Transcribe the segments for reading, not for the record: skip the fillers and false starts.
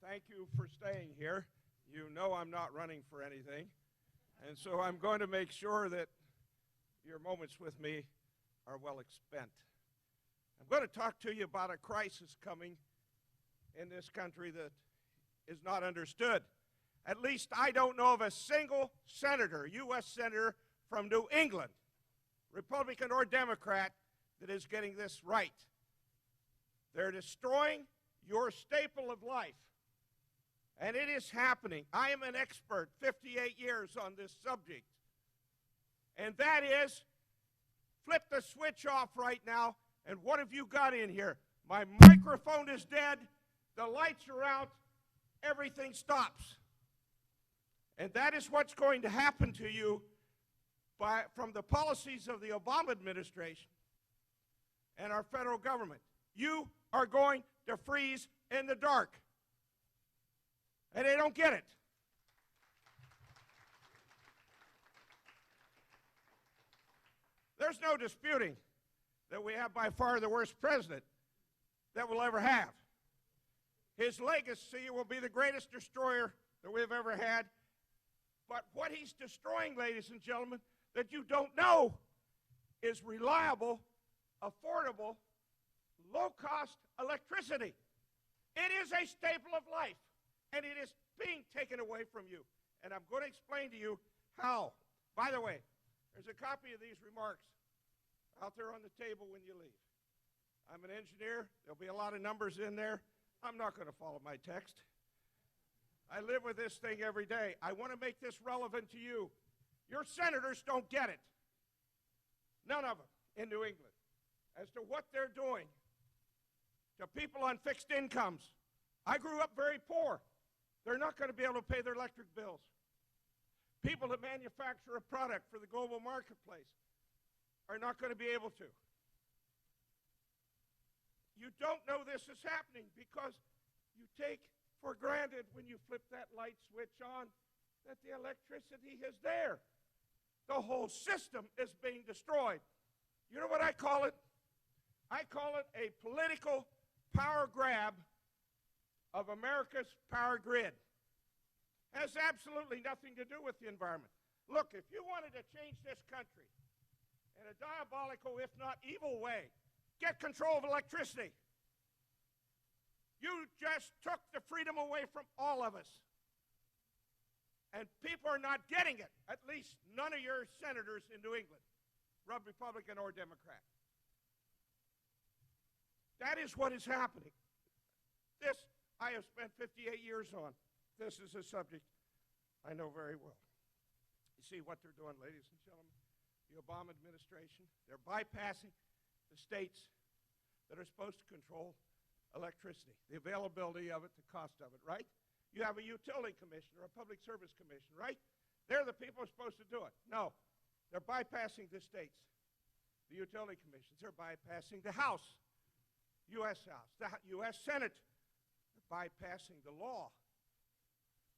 thank you for staying here. You know I'm not running for anything, and so I'm going to make sure that your moments with me are well spent. I'm going to talk to you about a crisis coming in this country that is not understood. At least I don't know of a single senator, U.S. senator from New England, Republican or Democrat, that is getting this right. They're destroying your staple of life. And it is happening. I am an expert, 58 years on this subject. And that is, flip the switch off right now, and what have you got in here? My microphone is dead, the lights are out, everything stops. And that is what's going to happen to you from the policies of the Obama administration and our federal government. You are going to freeze in the dark. And they don't get it. There's no disputing that we have by far the worst president that we'll ever have. His legacy will be the greatest destroyer that we've ever had. But what he's destroying, ladies and gentlemen, that you don't know is reliable, affordable, low-cost electricity. It is a staple of life, and it is being taken away from you. And I'm going to explain to you how. By the way, there's a copy of these remarks out there on the table when you leave. I'm an engineer. There'll be a lot of numbers in there. I'm not going to follow my text. I live with this thing every day. I want to make this relevant to you. Your senators don't get it. None of them in New England as to what they're doing to people on fixed incomes. I grew up very poor. They're not going to be able to pay their electric bills. People that manufacture a product for the global marketplace are not going to be able to. You don't know this is happening because you take for granted when you flip that light switch on that the electricity is there. The whole system is being destroyed. You know what I call it? I call it a political power grab of America's power grid. Has absolutely nothing to do with the environment. Look, if you wanted to change this country in a diabolical, if not evil way, get control of electricity. You just took the freedom away from all of us. And people are not getting it, at least none of your senators in New England, Republican or Democrat. That is what is happening. This I have spent 58 years on. This is a subject I know very well. You see what they're doing, ladies and gentlemen? The Obama administration, they're bypassing the states that are supposed to control electricity, the availability of it, the cost of it, right? You have a utility commission or a public service commission, right? They're the people who are supposed to do it. No, they're bypassing the states, the utility commissions. They're bypassing the House, U.S. House, the U.S. Senate. They're bypassing the law.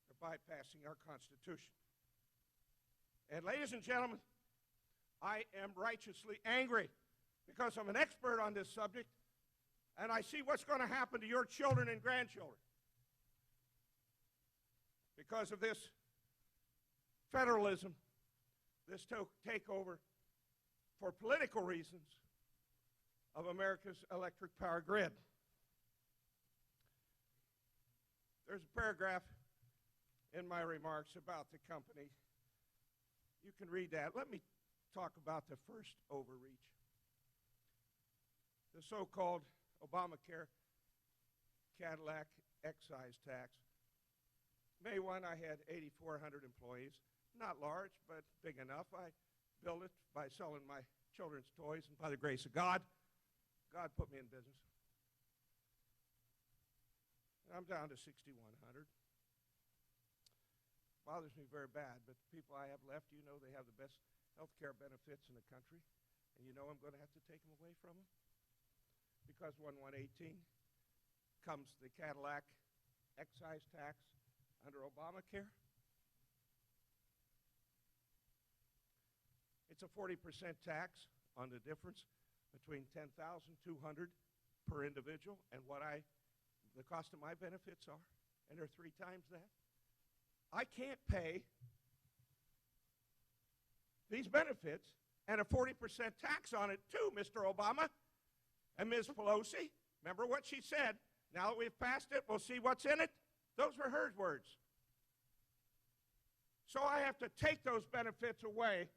They're bypassing our Constitution. And ladies and gentlemen, I am righteously angry because I'm an expert on this subject, and I see what's going to happen to your children and grandchildren because of this federalism, this takeover for political reasons of America's electric power grid. There's a paragraph in my remarks about the company. You can read that. Let me talk about the first overreach. The so-called Obamacare Cadillac excise tax. May 1, I had 8,400 employees. Not large, but big enough. I built it by selling my children's toys, and by the grace of God, God put me in business. And I'm down to 6,100. Bothers me very bad, but the people I have left, you know, they have the best health care benefits in the country, and you know I'm going to have to take them away from them because 1/1/18 comes the Cadillac excise tax under Obamacare. It's a 40% tax on the difference between $10,200 per individual and what the cost of my benefits are. and they're 3 times that. I can't pay these benefits and a 40% tax on it too, Mr. Obama. And Ms. Pelosi, remember what she said. Now that we've passed it, we'll see what's in it. Those were her words. So I have to take those benefits away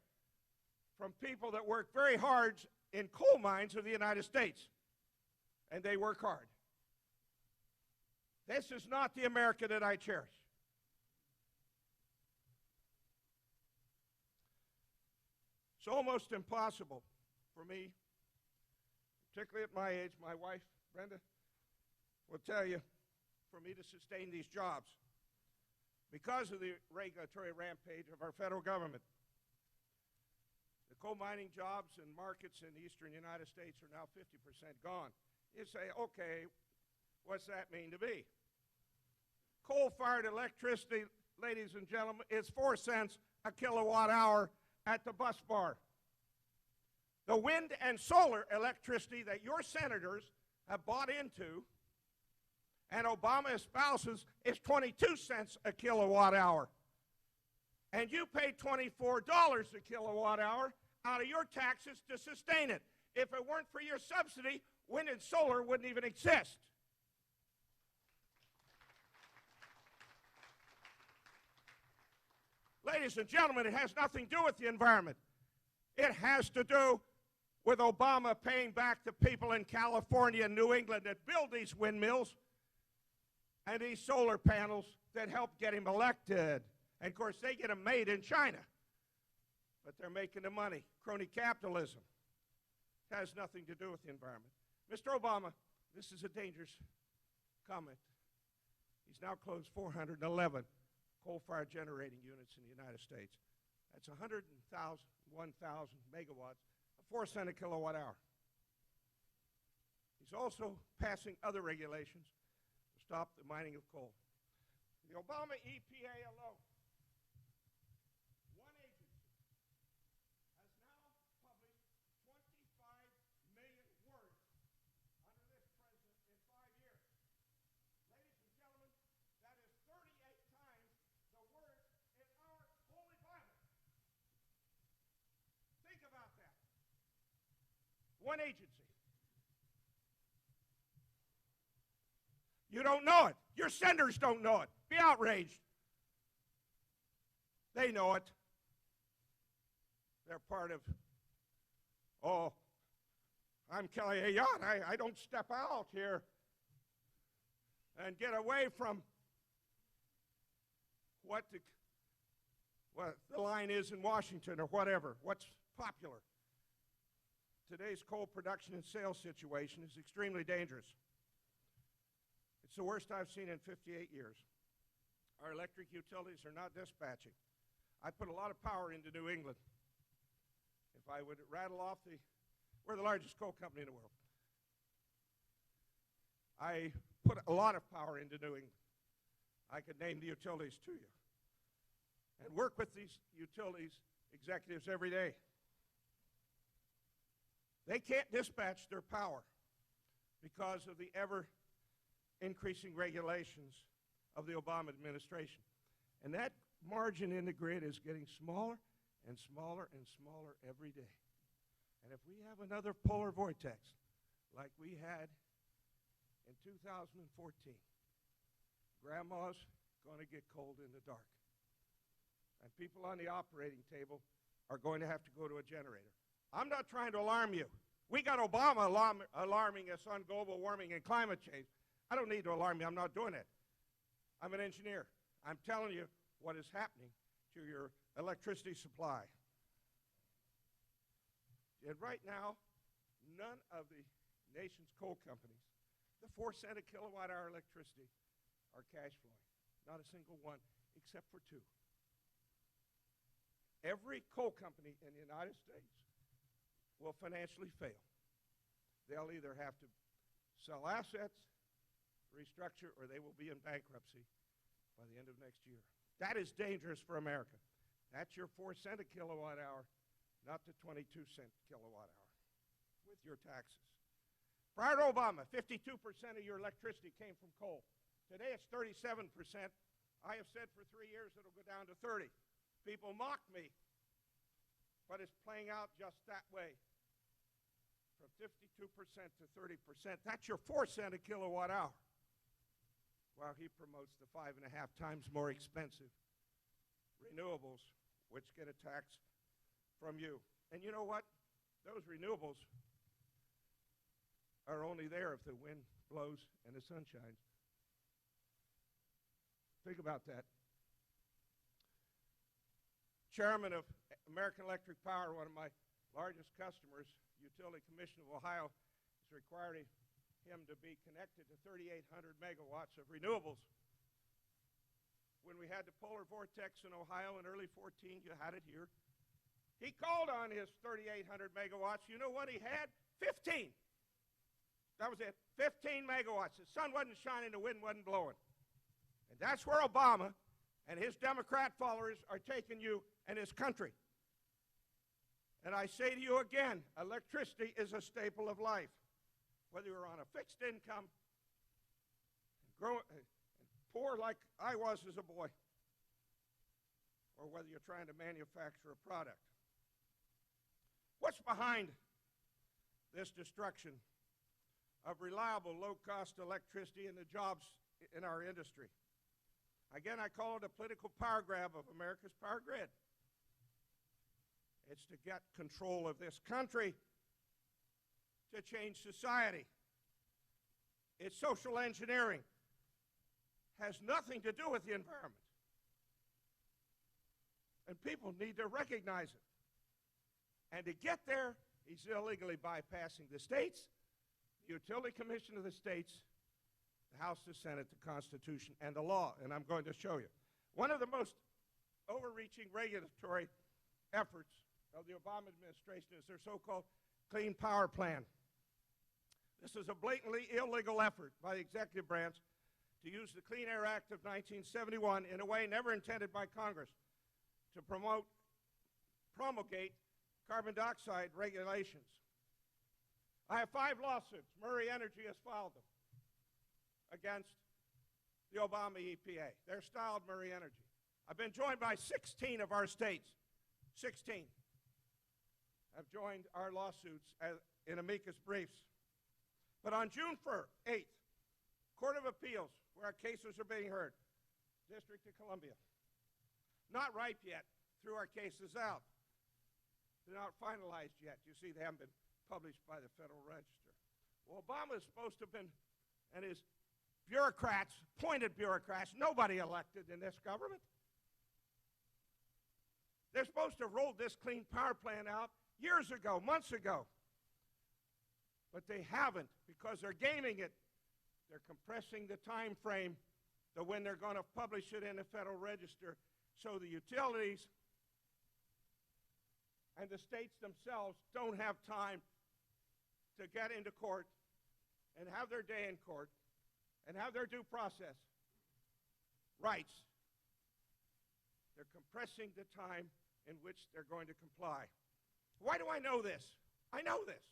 from people that work very hard in coal mines of the United States. And they work hard. This is not the America that I cherish. It's almost impossible for me, particularly at my age, my wife, Brenda, will tell you, for me to sustain these jobs because of the regulatory rampage of our federal government. The coal mining jobs and markets in the eastern United States are now 50% gone. You say, okay, what's that mean to me? Coal-fired electricity, ladies and gentlemen, is 4 cents a kilowatt hour at the bus bar. The wind and solar electricity that your senators have bought into and Obama espouses is 22 cents a kilowatt hour. And you pay $24 a kilowatt hour out of your taxes to sustain it. If it weren't for your subsidy, wind and solar wouldn't even exist. Ladies and gentlemen, it has nothing to do with the environment. It has to do with Obama paying back the people in California and New England that build these windmills and these solar panels that help get him elected. And of course, they get them made in China. But they're making the money. Crony capitalism. It has nothing to do with the environment. Mr. Obama, this is a dangerous comment. He's now closed 411 coal-fired generating units in the United States. That's 1,000 megawatts, a 4 cent a kilowatt hour. He's also passing other regulations to stop the mining of coal. The Obama EPA alone, one agency, has now published 25 million words under this president in 5 years. Ladies and gentlemen, that is 38 times the words in our Holy Bible. Think about that. One agency. You don't know it. Your senators don't know it. Be outraged. They know it. They're part of, oh, I'm Kelly Ayotte. I don't step out here and get away from what the line is in Washington or whatever, what's popular. Today's coal production and sales situation is extremely dangerous. It's the worst I've seen in 58 years. Our electric utilities are not dispatching. I put a lot of power into New England. If I would rattle off we're the largest coal company in the world. I put a lot of power into New England. I could name the utilities to you. And work with these utilities executives every day. They can't dispatch their power because of the ever-increasing regulations of the Obama administration. And that margin in the grid is getting smaller and smaller and smaller every day. And if we have another polar vortex like we had in 2014, Grandma's going to get cold in the dark. And people on the operating table are going to have to go to a generator. I'm not trying to alarm you. We got Obama alarming us on global warming and climate change. I don't need to alarm you. I'm not doing it. I'm an engineer. I'm telling you what is happening to your electricity supply. And right now, none of the nation's coal companies, the 4 cent a kilowatt hour electricity, are cash flowing. Not a single one, except for 2. Every coal company in the United States will financially fail. They'll either have to sell assets, restructure, or they will be in bankruptcy by the end of next year. That is dangerous for America. That's your 4 cent a kilowatt hour, not the 22 cent kilowatt hour with your taxes. Prior to Obama, 52% of your electricity came from coal. Today it's 37%. I have said for 3 years it'll go down to 30. People mock me, but it's playing out just that way. From 52% to 30%. That's your 4 cents a kilowatt hour. While he promotes the 5.5 times more expensive renewables, which get a tax from you. And you know what? Those renewables are only there if the wind blows and the sun shines. Think about that. Chairman of American Electric Power, one of my largest customers, Utility Commission of Ohio, has required him to be connected to 3,800 megawatts of renewables. When we had the polar vortex in Ohio in early 14, you had it here. He called on his 3,800 megawatts. You know what he had? 15. That was it. 15 megawatts. The sun wasn't shining, the wind wasn't blowing. And that's where Obama and his Democrat followers are taking you and his country. And I say to you again, electricity is a staple of life. Whether you're on a fixed income, poor like I was as a boy, or whether you're trying to manufacture a product. What's behind this destruction of reliable, low-cost electricity and the jobs in our industry? Again, I call it a political power grab of America's power grid. It's to get control of this country, to change society. It's social engineering. Has nothing to do with the environment. And people need to recognize it. And to get there, he's illegally bypassing the states, the Utility Commission of the states, the House, the Senate, the Constitution, and the law. And I'm going to show you. One of the most overreaching regulatory efforts of the Obama administration is their so-called Clean Power Plan. This is a blatantly illegal effort by the executive branch to use the Clean Air Act of 1971 in a way never intended by Congress to promulgate carbon dioxide regulations. I have 5 lawsuits. Murray Energy has filed them against the Obama EPA. They're styled Murray Energy. I've been joined by 16 of our states. 16 have joined our lawsuits in amicus briefs. But on June 8th, Court of Appeals, where our cases are being heard, District of Columbia, not ripe yet, threw our cases out. They're not finalized yet. You see, they haven't been published by the Federal Register. Well, Obama is supposed to have been, and his bureaucrats, appointed bureaucrats, nobody elected in this government. They're supposed to have rolled this Clean Power Plan out years ago, months ago. But they haven't because they're gaming it. They're compressing the time frame to when they're going to publish it in the Federal Register so the utilities and the states themselves don't have time to get into court and have their day in court and have their due process rights. They're compressing the time in which they're going to comply. Why do I know this? I know this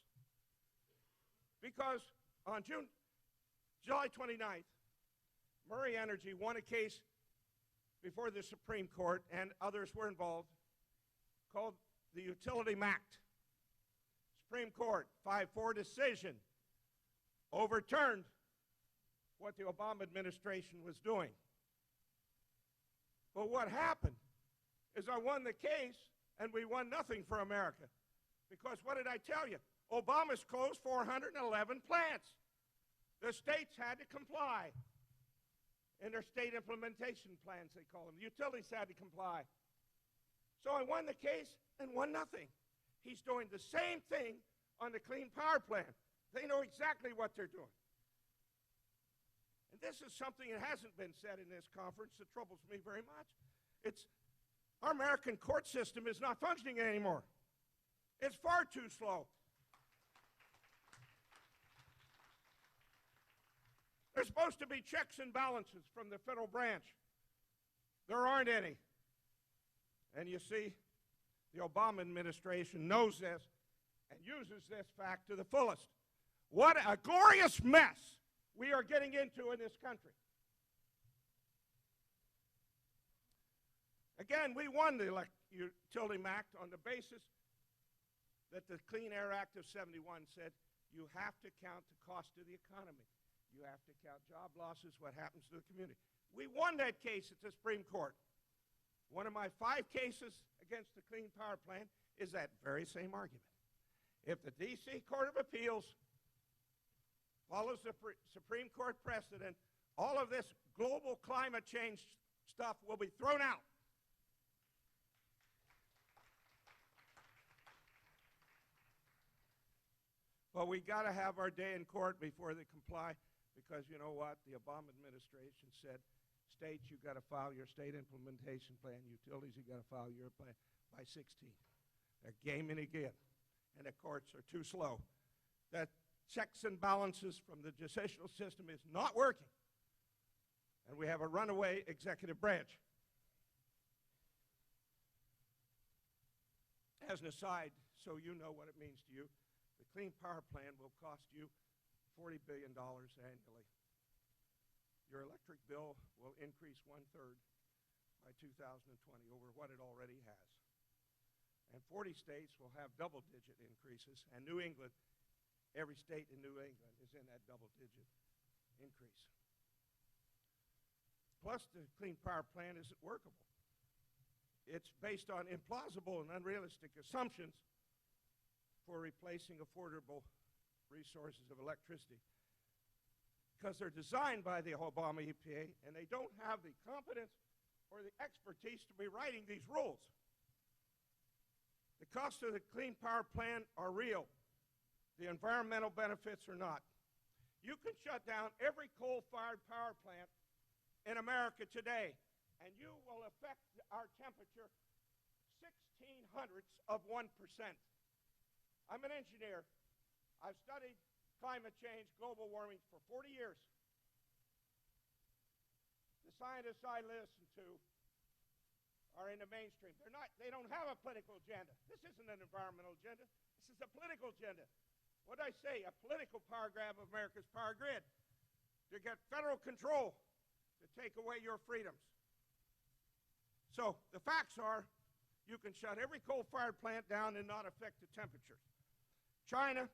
because on July 29th, Murray Energy won a case before the Supreme Court, and others were involved, called the Utility Act. Supreme Court, 5-4 decision, overturned what the Obama administration was doing. But what happened is I won the case, and we won nothing for America. Because what did I tell you? Obama's closed 411 plants. The states had to comply in their state implementation plans, they call them. The utilities had to comply. So I won the case and won nothing. He's doing the same thing on the Clean Power Plan. They know exactly what they're doing. And this is something that hasn't been said in this conference that troubles me very much. Our American court system is not functioning anymore. It's far too slow. There's supposed to be checks and balances from the federal branch. There aren't any. And you see, the Obama administration knows this and uses this fact to the fullest. What a glorious mess we are getting into in this country. Again, we won the Utility Act on the basis that the Clean Air Act of '71 said you have to count the cost to the economy. You have to count job losses, what happens to the community. We won that case at the Supreme Court. One of my 5 cases against the Clean Power Plan is that very same argument. If the D.C. Court of Appeals follows the Supreme Court precedent, all of this global climate change stuff will be thrown out. But we got to have our day in court before they comply, because you know what? The Obama administration said, states, you've got to file your state implementation plan. Utilities, you've got to file your plan by 16. They're gaming again, and the courts are too slow. That checks and balances from the judicial system is not working, and we have a runaway executive branch. As an aside, so you know what it means to you, the Clean Power Plan will cost you $40 billion annually. Your electric bill will increase 1/3 by 2020 over what it already has. And 40 states will have double-digit increases, and New England, every state in New England is in that double-digit increase. Plus, the Clean Power Plan isn't workable. It's based on implausible and unrealistic assumptions for replacing affordable resources of electricity, because they're designed by the Obama EPA, and they don't have the competence or the expertise to be writing these rules. The costs of the Clean Power Plan are real. The environmental benefits are not. You can shut down every coal-fired power plant in America today, and you will affect our temperature 0.16 of 1%. I'm an engineer. I've studied climate change, global warming for 40 years. The scientists I listen to are in the mainstream. They don't have a political agenda. This isn't an environmental agenda. This is a political agenda. What did I say? A political power grab of America's power grid to get federal control to take away your freedoms. So the facts are, you can shut every coal-fired plant down and not affect the temperatures. China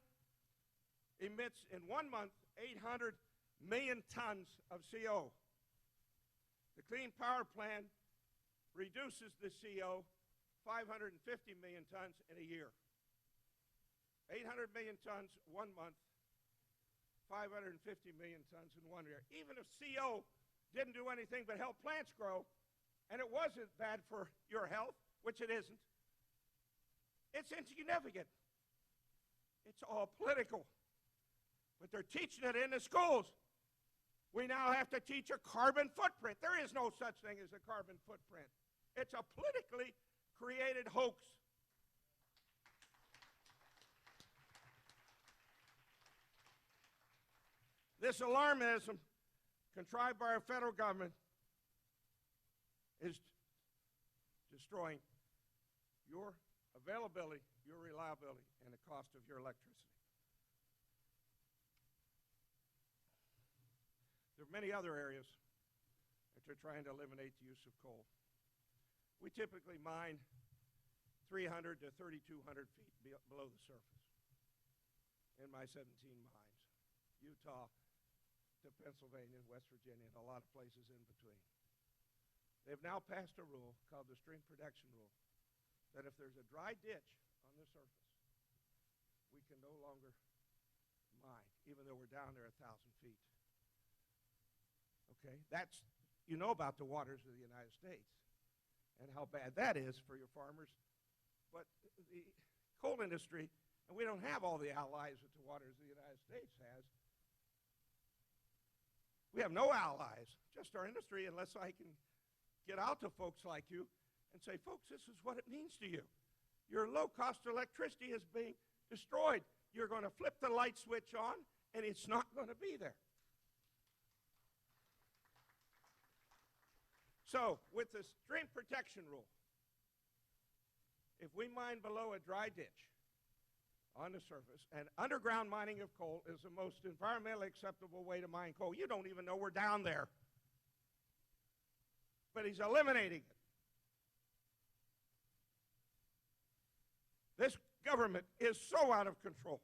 emits in 1 month 800 million tons of CO. The Clean Power Plan reduces the CO 550 million tons in a year. 800 million tons 1 month, 550 million tons in 1 year. Even if CO didn't do anything but help plants grow, and it wasn't bad for your health, which it isn't, it's insignificant. It's all political. But they're teaching it in the schools. We now have to teach a carbon footprint. There is no such thing as a carbon footprint. It's a politically created hoax. This alarmism contrived by our federal government is destroying your availability, your reliability, and the cost of your electricity. There are many other areas that they're trying to eliminate the use of coal. We typically mine 300 to 3,200 feet below the surface in my 17 mines, Utah to Pennsylvania, West Virginia, and a lot of places in between. They've now passed a rule called the Stream Protection Rule that if there's a dry ditch on the surface, we can no longer mine, even though we're down there 1,000 feet. Okay, that's, you know about the waters of the United States and how bad that is for your farmers. But the coal industry, and we don't have all the allies that the waters of the United States has. We have no allies, just our industry, unless I can get out to folks like you and say, folks, this is what it means to you. Your low-cost electricity is being destroyed. You're going to flip the light switch on, and it's not going to be there. So, with the Stream Protection Rule, if we mine below a dry ditch on the surface, and underground mining of coal is the most environmentally acceptable way to mine coal. You don't even know we're down there. But he's eliminating it. This government is so out of control.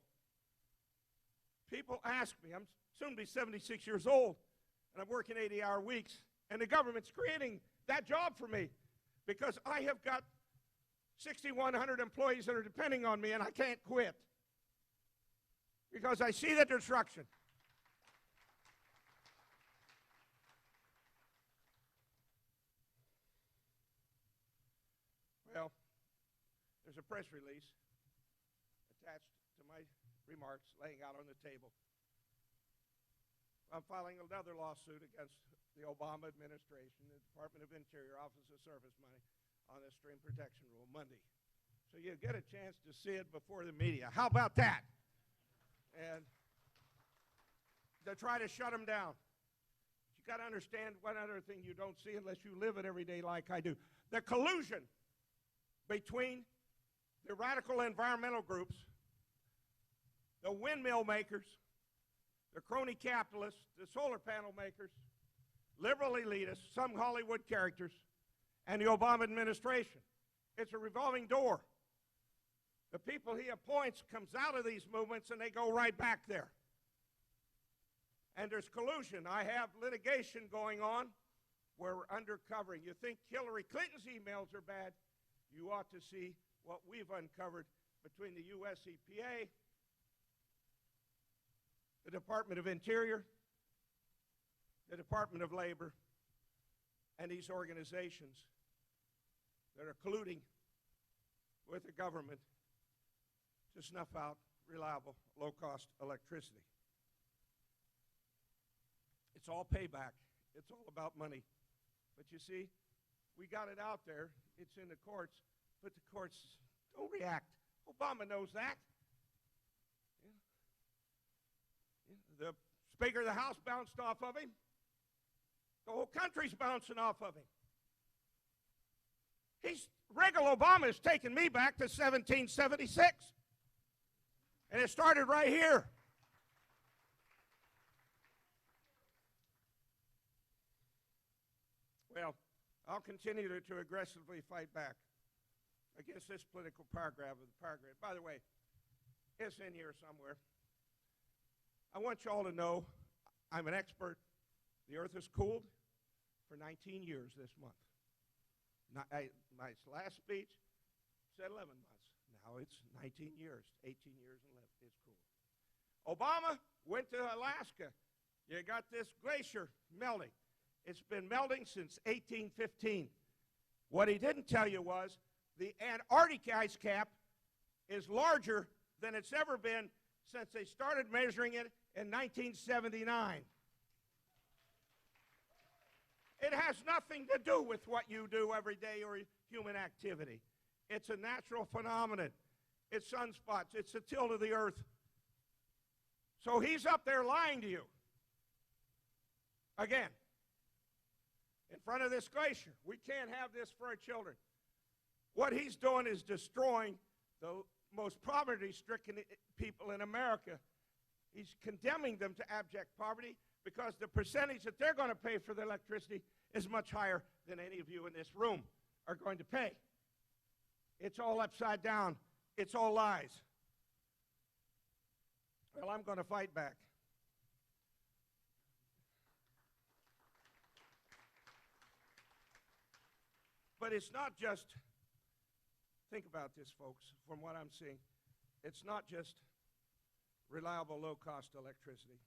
People ask me, I'm soon to be 76 years old, and I'm working 80-hour weeks, and the government's creating that job for me because I have got 6,100 employees that are depending on me, and I can't quit because I see the destruction. Well, there's a press release attached to my remarks laying out on the table. I'm filing another lawsuit against the Obama administration, the Department of Interior, Office of Service Money, on the Stream Protection Rule Monday. So you get a chance to see it before the media. How about that? And to try to shut them down. But you got to understand one other thing you don't see unless you live it every day like I do. The collusion between the radical environmental groups, the windmill makers, the crony capitalists, the solar panel makers, liberal elitists, some Hollywood characters, and the Obama administration. It's a revolving door. The people he appoints comes out of these movements and they go right back there. And there's collusion. I have litigation going on where we're undercovering. You think Hillary Clinton's emails are bad? You ought to see what we've uncovered between the U.S. EPA, the Department of Interior, the Department of Labor, and these organizations that are colluding with the government to snuff out reliable, low-cost electricity. It's all payback. It's all about money. But you see, we got it out there. It's in the courts, but the courts don't react. Obama knows that. The Speaker of the House bounced off of him. The whole country's bouncing off of him. Reagan Obama has taken me back to 1776. And it started right here. Well, I'll continue to aggressively fight back against this political paragraph of the paragraph. By the way, it's in here somewhere. I want you all to know I'm an expert. The earth has cooled for 19 years this month. My last speech said 11 months. Now it's 19 years, 18 years and 11. It's cool. Obama went to Alaska. You got this glacier melting. It's been melting since 1815. What he didn't tell you was the Antarctic ice cap is larger than it's ever been since they started measuring it in 1979. It has nothing to do with what you do every day or human activity. It's a natural phenomenon. It's sunspots. It's the tilt of the earth. So he's up there lying to you. Again, in front of this glacier. We can't have this for our children. What he's doing is destroying the most poverty-stricken people in America. He's condemning them to abject poverty because the percentage that they're going to pay for the electricity is much higher than any of you in this room are going to pay. It's all upside down. It's all lies. Well, I'm going to fight back. But it's not just, think about this, folks, from what I'm seeing. It's not just reliable, low-cost electricity.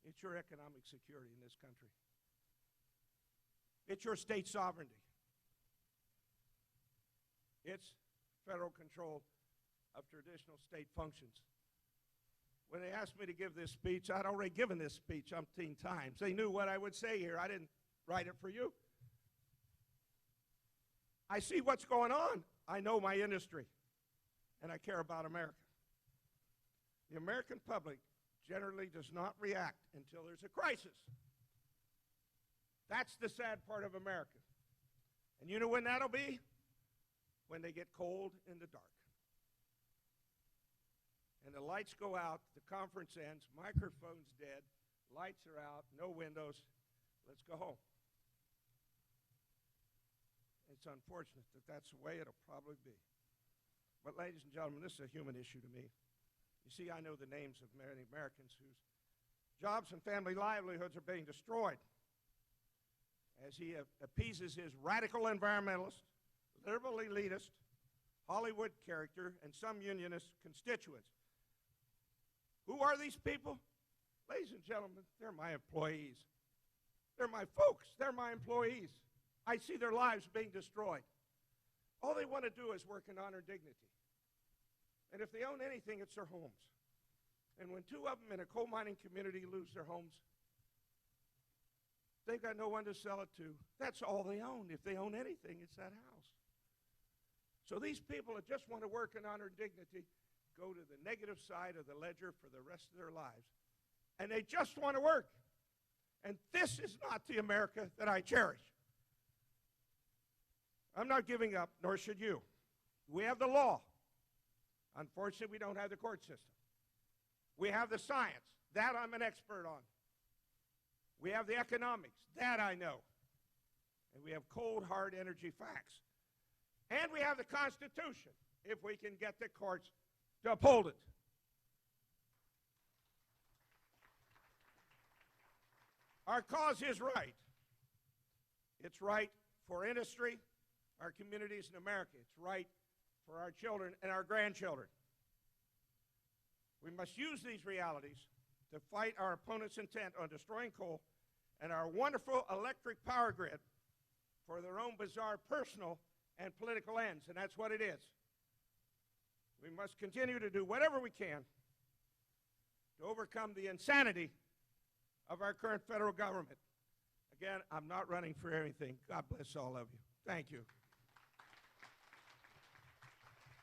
It's your economic security in this country. It's your state sovereignty. It's federal control of traditional state functions. When they asked me to give this speech, I'd already given this speech umpteen times. They knew what I would say here. I didn't write it for you. I see what's going on. I know my industry, and I care about America. The American public generally does not react until there's a crisis. That's the sad part of America. And you know when that'll be? When they get cold in the dark. And the lights go out, the conference ends, microphone's dead, lights are out, no windows, let's go home. It's unfortunate that that's the way it'll probably be. But ladies and gentlemen, this is a human issue to me. You see, I know the names of many Americans whose jobs and family livelihoods are being destroyed as he appeases his radical environmentalist, liberal elitist, Hollywood character, and some unionist constituents. Who are these people? Ladies and gentlemen, they're my employees. They're my folks. They're my employees. I see their lives being destroyed. All they want to do is work in honor and dignity. And if they own anything, it's their homes. And when two of them in a coal mining community lose their homes, they've got no one to sell it to. That's all they own. If they own anything, it's that house. So these people that just want to work in honor and dignity go to the negative side of the ledger for the rest of their lives. And they just want to work. And this is not the America that I cherish. I'm not giving up, nor should you. We have the law. Unfortunately, we don't have the court system. We have the science. That I'm an expert on. We have the economics. That I know. And we have cold, hard energy facts. And we have the Constitution, if we can get the courts to uphold it. Our cause is right. It's right for industry, our communities in America. It's right for our children and our grandchildren. We must use these realities to fight our opponents' intent on destroying coal and our wonderful electric power grid for their own bizarre personal and political ends, and that's what it is. We must continue to do whatever we can to overcome the insanity of our current federal government. Again, I'm not running for anything. God bless all of you. Thank you.